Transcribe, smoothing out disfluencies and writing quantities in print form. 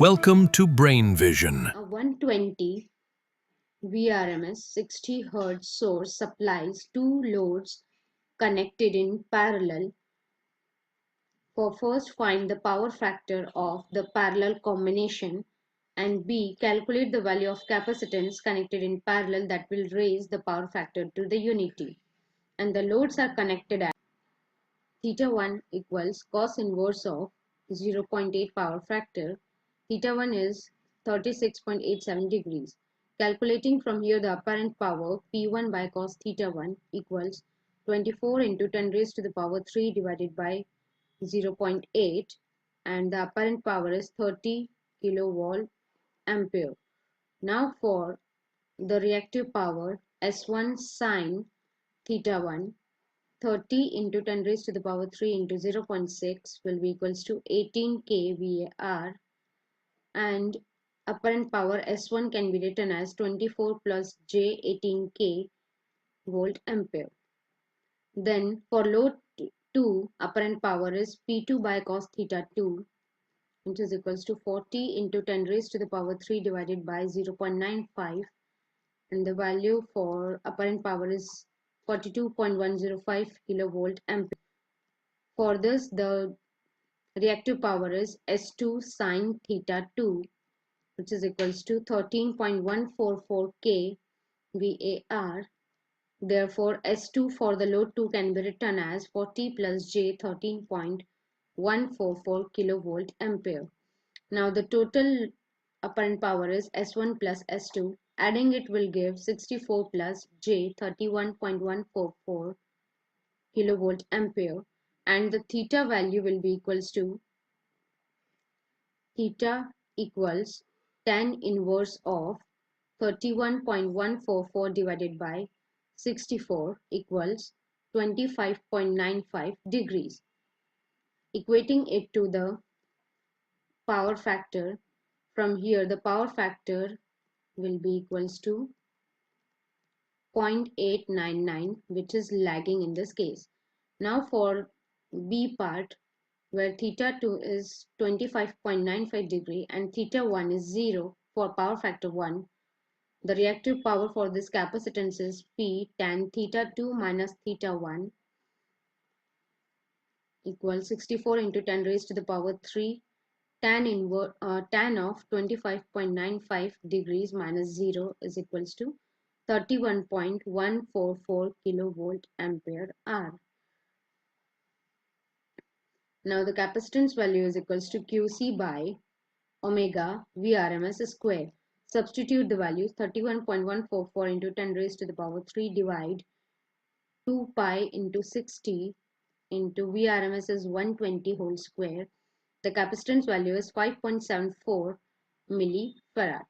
Welcome to Brain Vision. A 120 VRMS 60 Hz source supplies two loads connected in parallel. For first, find the power factor of the parallel combination, and B, calculate the value of capacitance connected in parallel that will raise the power factor to the unity. And the loads are connected at theta 1 equals cos inverse of 0.8 power factor. Theta 1 is 36.87 degrees. Calculating from here the apparent power P1 by cos theta 1 equals 24 into 10 raised to the power 3 divided by 0.8, and the apparent power is 30 kilovolt ampere. Now for the reactive power S1 sine theta 1, 30 into 10 raised to the power 3 into 0.6 will be equals to 18 kVAr, and apparent power S1 can be written as 24 plus J 18 k volt ampere. Then for load 2, apparent power is P2 by cos theta 2, which is equals to 40 into 10 raised to the power 3 divided by 0.95, and the value for apparent power is 42.105 kilovolt ampere. For this, the reactive power is S2 sine theta 2, which is equals to 13.144 k VAR. Therefore, S2 for the load 2 can be written as 40 plus J 13.144 kilovolt ampere. Now the total apparent power is S1 plus S2. Adding it will give 64 plus J 31.144 kilovolt ampere, and the theta value will be equals to theta equals tan inverse of 31.144 divided by 64 equals 25.95 degrees. Equating it to the power factor, from here the power factor will be equals to 0.899, which is lagging in this case. Now for B part, where theta 2 is 25.95 degree and theta 1 is 0 for power factor 1, the reactive power for this capacitance is P tan theta 2 minus theta 1 equals 64 into 10 raised to the power 3 tan of 25.95 degrees minus 0 is equals to 31.144 kilovolt ampere hour. Now the capacitance value is equals to QC by omega Vrms square. Substitute the values 31.144 into 10 raised to the power 3 divide 2 pi into 60 into Vrms is 120 whole square. The capacitance value is 5.74 millifarad.